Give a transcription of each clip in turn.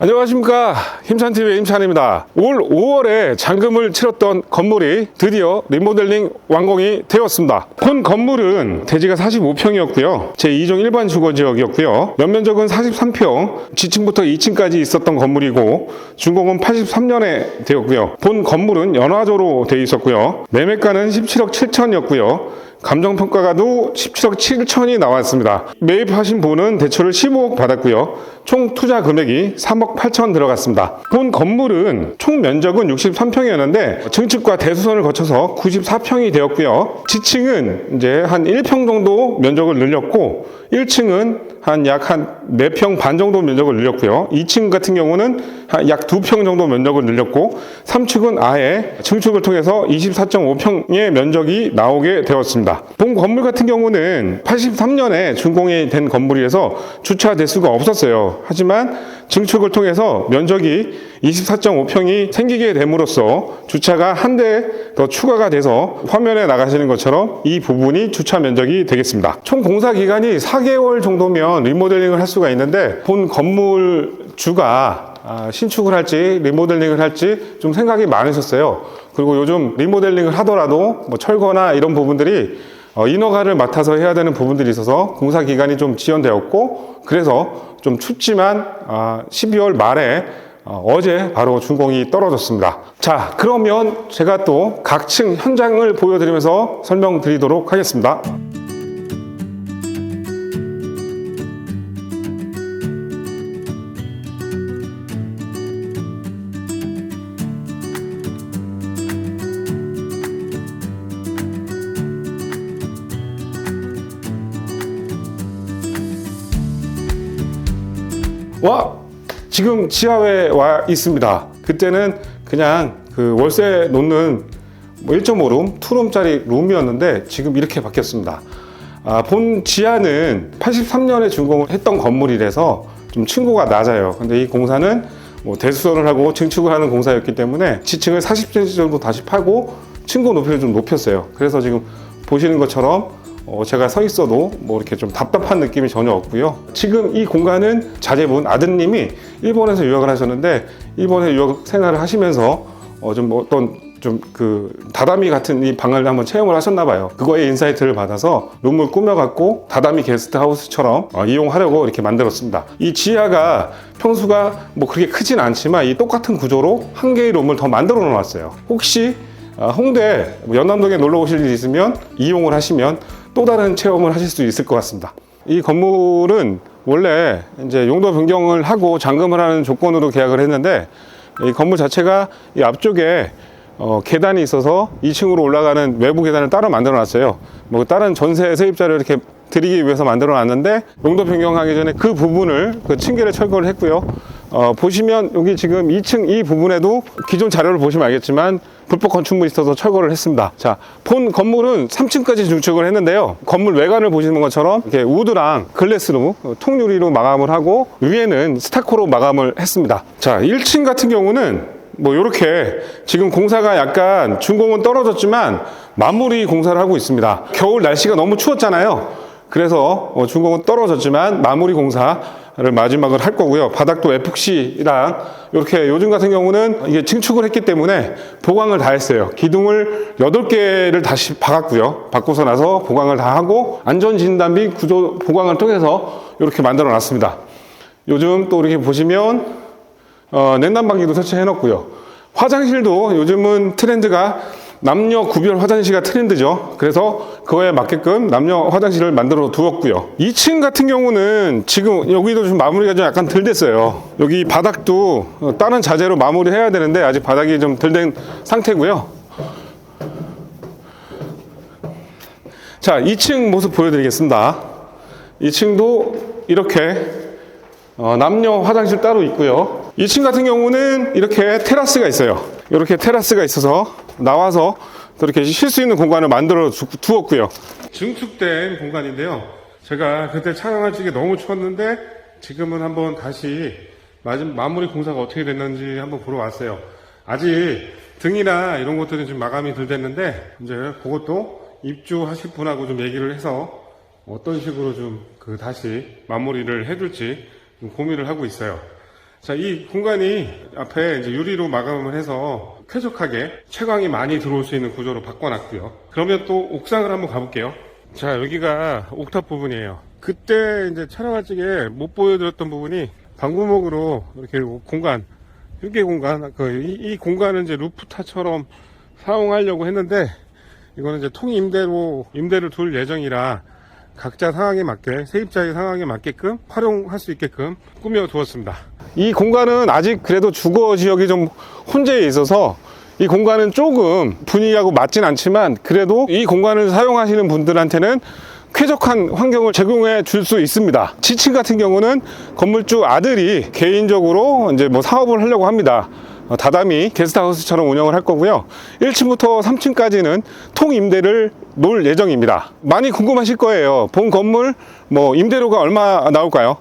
안녕하십니까, 힘찬TV의 힘찬입니다. 올 5월에 잔금을 치렀던 건물이 드디어 리모델링 완공이 되었습니다. 본 건물은 대지가 45평이었고요 제2종 일반 주거지역이었고요 연면적은 43평, 지층부터 2층까지 있었던 건물이고 준공은 83년에 되었고요 본 건물은 연화조로 되어 있었고요 매매가는 17억 7천이었고요 감정평가가도 17억 7천이 나왔습니다. 매입하신 분은 대출을 15억 받았고요. 총 투자 금액이 3억 8천 들어갔습니다. 본 건물은 총 면적은 63평이었는데 증축과 대수선을 거쳐서 94평이 되었고요. 지층은 이제 한 1평 정도 면적을 늘렸고 1층은 약 4평 반 정도 면적을 늘렸고요. 2층 같은 경우는 약 2평 정도 면적을 늘렸고 3층은 아예 증축을 통해서 24.5평의 면적이 나오게 되었습니다. 본 건물 같은 경우는 83년에 준공이 된 건물이라서 주차 대수가 없었어요. 하지만 증축을 통해서 면적이 24.5평이 생기게 됨으로써 주차가 한 대 더 추가가 돼서 화면에 나가시는 것처럼 이 부분이 주차 면적이 되겠습니다. 총 공사 기간이 4개월 정도면 리모델링을 할 수가 있는데 본 건물 주가 신축을 할지 리모델링을 할지 좀 생각이 많으셨어요. 그리고 요즘 리모델링을 하더라도 뭐 철거나 이런 부분들이 인허가를 맡아서 해야 되는 부분들이 있어서 공사 기간이 좀 지연되었고 그래서 좀 춥지만 12월 말에 어제 바로 준공이 떨어졌습니다. 자, 그러면 제가 또 각 층 현장을 보여드리면서 설명드리도록 하겠습니다. 지금 지하에 와 있습니다. 그때는 그냥 그 월세 놓는 1.5룸, 2룸짜리 룸이었는데 지금 이렇게 바뀌었습니다. 본 지하는 83년에 준공을 했던 건물이라서 좀 층고가 낮아요. 근데 이 공사는 뭐 대수선을 하고 증축을 하는 공사였기 때문에 지층을 40cm 정도 다시 파고 층고 높이를 좀 높였어요. 그래서 지금 보시는 것처럼 제가 서 있어도 뭐 이렇게 좀 답답한 느낌이 전혀 없고요. 지금 이 공간은 자제분 아드님이 일본에서 유학을 하셨는데 일본에 유학 생활을 하시면서 좀 어떤 좀 그 다다미 같은 이 방을 한번 체험을 하셨나 봐요. 그거에 인사이트를 받아서 룸을 꾸며갖고 다다미 게스트하우스처럼 이용하려고 이렇게 만들었습니다. 이 지하가 평수가 뭐 그렇게 크진 않지만 이 똑같은 구조로 한 개의 룸을 더 만들어 놓았어요. 혹시 홍대 연남동에 놀러 오실 일이 있으면 이용을 하시면 또 다른 체험을 하실 수 있을 것 같습니다. 이 건물은 원래 이제 용도 변경을 하고 잔금을 하는 조건으로 계약을 했는데 이 건물 자체가 이 앞쪽에 계단이 있어서 2층으로 올라가는 외부 계단을 따로 만들어 놨어요. 뭐 다른 전세 세입자를 이렇게 드리기 위해서 만들어 놨는데 용도 변경하기 전에 그 부분을 층계를 철거를 했고요. 보시면 여기 지금 2층 이 부분에도 기존 자료를 보시면 알겠지만 불법 건축물이 있어서 철거를 했습니다. 자, 본 건물은 3층까지 증축을 했는데요. 건물 외관을 보시는 것처럼 이렇게 우드랑 글래스로 통유리로 마감을 하고 위에는 스타코로 마감을 했습니다. 자, 1층 같은 경우는 뭐 이렇게 지금 공사가 약간 준공은 떨어졌지만 마무리 공사를 하고 있습니다. 겨울 날씨가 너무 추웠잖아요. 그래서 준공은 떨어졌지만 마무리 공사를 마지막을 할 거고요. 바닥도 에폭시랑 이렇게 요즘 같은 경우는 이게 증축을 했기 때문에 보강을 다 했어요. 기둥을 8개를 다시 박았고요. 바꾸고 나서 보강을 다 하고 안전진단 및 구조 보강을 통해서 이렇게 만들어 놨습니다. 요즘 또 이렇게 보시면 냉난방기도 설치해 놓고요. 화장실도 요즘은 트렌드가 남녀 구별 화장실가 트렌드죠. 그래서 그거에 맞게끔 남녀 화장실을 만들어 두었고요. 2층 같은 경우는 지금 여기도 좀 마무리가 좀 약간 덜 됐어요. 여기 바닥도 다른 자재로 마무리 해야 되는데 아직 바닥이 좀 덜 된 상태고요. 자, 2층 모습 보여드리겠습니다. 2층도 이렇게 남녀 화장실 따로 있고요. 2층 같은 경우는 이렇게 테라스가 있어요. 이렇게 테라스가 있어서 나와서 또 이렇게 쉴 수 있는 공간을 만들어 두었고요. 증축된 공간인데요. 제가 그때 촬영할 적에 너무 추웠는데 지금은 한번 다시 마무리 공사가 어떻게 됐는지 한번 보러 왔어요. 아직 등이나 이런 것들은 좀 마감이 덜 됐는데 이제 그것도 입주하실 분하고 좀 얘기를 해서 어떤 식으로 좀 다시 마무리를 해줄지 좀 고민을 하고 있어요. 자, 이 공간이 앞에 이제 유리로 마감을 해서 쾌적하게 채광이 많이 들어올 수 있는 구조로 바꿔놨고요. 그러면 또 옥상을 한번 가볼게요. 자, 여기가 옥탑 부분이에요. 그때 이제 촬영할 적에 못 보여드렸던 부분이 방구목으로 이렇게 공간, 휴게 공간, 이 공간은 이제 루프탑처럼 사용하려고 했는데, 이거는 이제 임대를 둘 예정이라 각자 상황에 맞게, 세입자의 상황에 맞게끔 활용할 수 있게끔 꾸며 두었습니다. 이 공간은 아직 그래도 주거 지역이 좀 혼재해 있어서 이 공간은 조금 분위기하고 맞진 않지만, 그래도 이 공간을 사용하시는 분들한테는 쾌적한 환경을 제공해 줄 수 있습니다. 지층 같은 경우는 건물주 아들이 개인적으로 이제 뭐 사업을 하려고 합니다. 다다미 게스트하우스처럼 운영을 할 거고요. 1층부터 3층까지는 통임대를 놓을 예정입니다. 많이 궁금하실 거예요. 본 건물 뭐 임대료가 얼마 나올까요?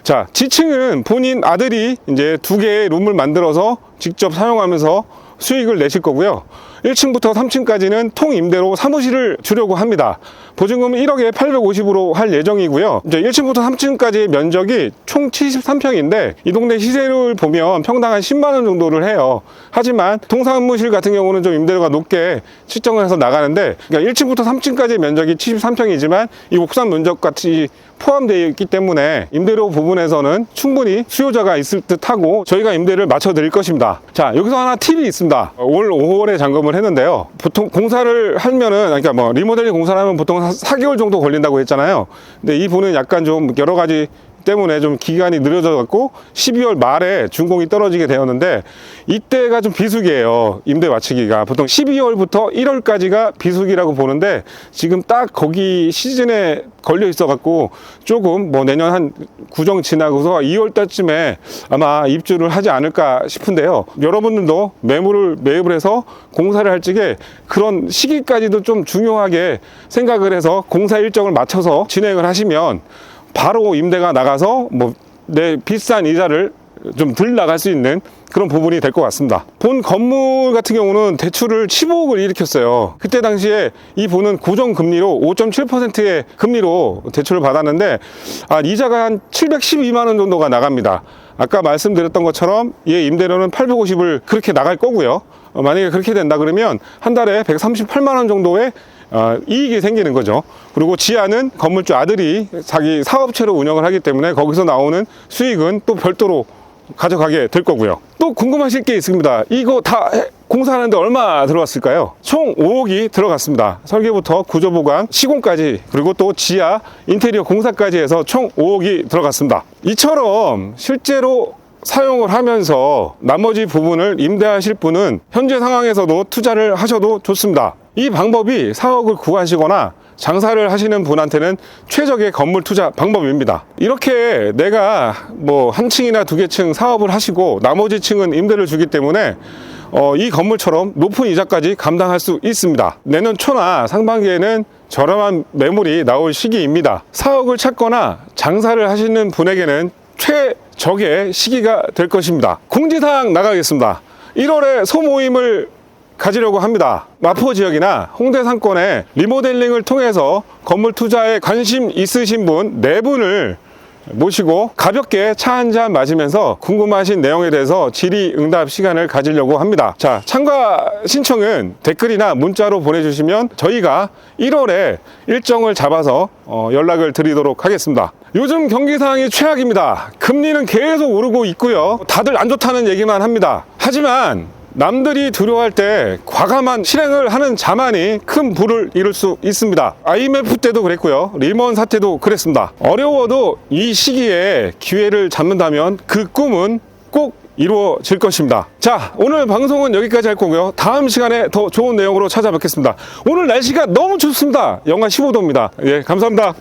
자, 지층은 본인 아들이 이제 2개의 룸을 만들어서 직접 사용하면서 수익을 내실 거고요. 1층부터 3층까지는 통임대로 사무실을 주려고 합니다. 보증금은 1억에 850으로 할 예정이고요. 이제 1층부터 3층까지의 면적이 총 73평인데 이 동네 시세를 보면 평당 한 10만원 정도를 해요. 하지만 동사무실 같은 경우는 좀 임대료가 높게 측정을 해서 나가는데, 그러니까 1층부터 3층까지의 면적이 73평이지만 이 옥상 면적 같이 포함되어 있기 때문에 임대료 부분에서는 충분히 수요자가 있을 듯하고 저희가 임대를 맞춰 드릴 것입니다. 자, 여기서 하나 팁이 있습니다. 올 5월에 점검을 했는데요. 보통 공사를 하면은, 그러니까 뭐 리모델링 공사를 하면 보통 4개월 정도 걸린다고 했잖아요. 근데 이 분은 약간 좀 여러 가지 때문에 좀 기간이 늦어져 갖고 12월 말에 준공이 떨어지게 되었는데, 이때가 좀 비수기예요. 임대 마치기가 보통 12월부터 1월까지가 비수기라고 보는데, 지금 딱 거기 시즌에 걸려 있어 갖고 조금 뭐 내년 한 구정 지나고서 2월 달쯤에 아마 입주를 하지 않을까 싶은데요. 여러분들도 매물을 매입을 해서 공사를 할 적에 그런 시기까지도 좀 중요하게 생각을 해서 공사 일정을 맞춰서 진행을 하시면 바로 임대가 나가서 뭐 내 비싼 이자를 좀 덜 나갈 수 있는 그런 부분이 될 것 같습니다. 본 건물 같은 경우는 대출을 15억을 일으켰어요. 그때 당시에 이 본은 고정금리로 5.7%의 금리로 대출을 받았는데, 이자가 한 712만원 정도가 나갑니다. 아까 말씀드렸던 것처럼 얘 임대료는 850을 그렇게 나갈 거고요. 만약에 그렇게 된다 그러면 한 달에 138만원 정도의 이익이 생기는 거죠. 그리고 지하는 건물주 아들이 자기 사업체로 운영을 하기 때문에 거기서 나오는 수익은 또 별도로 가져가게 될 거고요. 또 궁금하실 게 있습니다. 이거 다 공사하는데 얼마 들어갔을까요? 총 5억이 들어갔습니다. 설계부터 구조보강, 시공까지, 그리고 또 지하 인테리어 공사까지 해서 총 5억이 들어갔습니다. 이처럼 실제로 사용을 하면서 나머지 부분을 임대하실 분은 현재 상황에서도 투자를 하셔도 좋습니다. 이 방법이 사억을 구하시거나 장사를 하시는 분한테는 최적의 건물 투자 방법입니다. 이렇게 내가 뭐 한 층이나 2개 층 사업을 하시고 나머지 층은 임대를 주기 때문에 이 건물처럼 높은 이자까지 감당할 수 있습니다. 내년 초나 상반기에는 저렴한 매물이 나올 시기입니다. 사억을 찾거나 장사를 하시는 분에게는 최적의 시기가 될 것입니다. 공지사항 나가겠습니다. 1월에 소모임을 가지려고 합니다. 마포 지역이나 홍대 상권에 리모델링을 통해서 건물 투자에 관심 있으신 분 4분을 모시고 가볍게 차 한잔 마시면서 궁금하신 내용에 대해서 질의응답 시간을 가지려고 합니다. 자, 참가 신청은 댓글이나 문자로 보내주시면 저희가 1월에 일정을 잡아서 연락을 드리도록 하겠습니다. 요즘 경기 상황이 최악입니다. 금리는 계속 오르고 있고요. 다들 안 좋다는 얘기만 합니다. 하지만 남들이 두려워할 때 과감한 실행을 하는 자만이 큰 부를 이룰 수 있습니다. IMF 때도 그랬고요. 리먼 사태도 그랬습니다. 어려워도 이 시기에 기회를 잡는다면 그 꿈은 꼭 이루어질 것입니다. 자, 오늘 방송은 여기까지 할 거고요. 다음 시간에 더 좋은 내용으로 찾아뵙겠습니다. 오늘 날씨가 너무 춥습니다. 영하 15도입니다. 예, 감사합니다.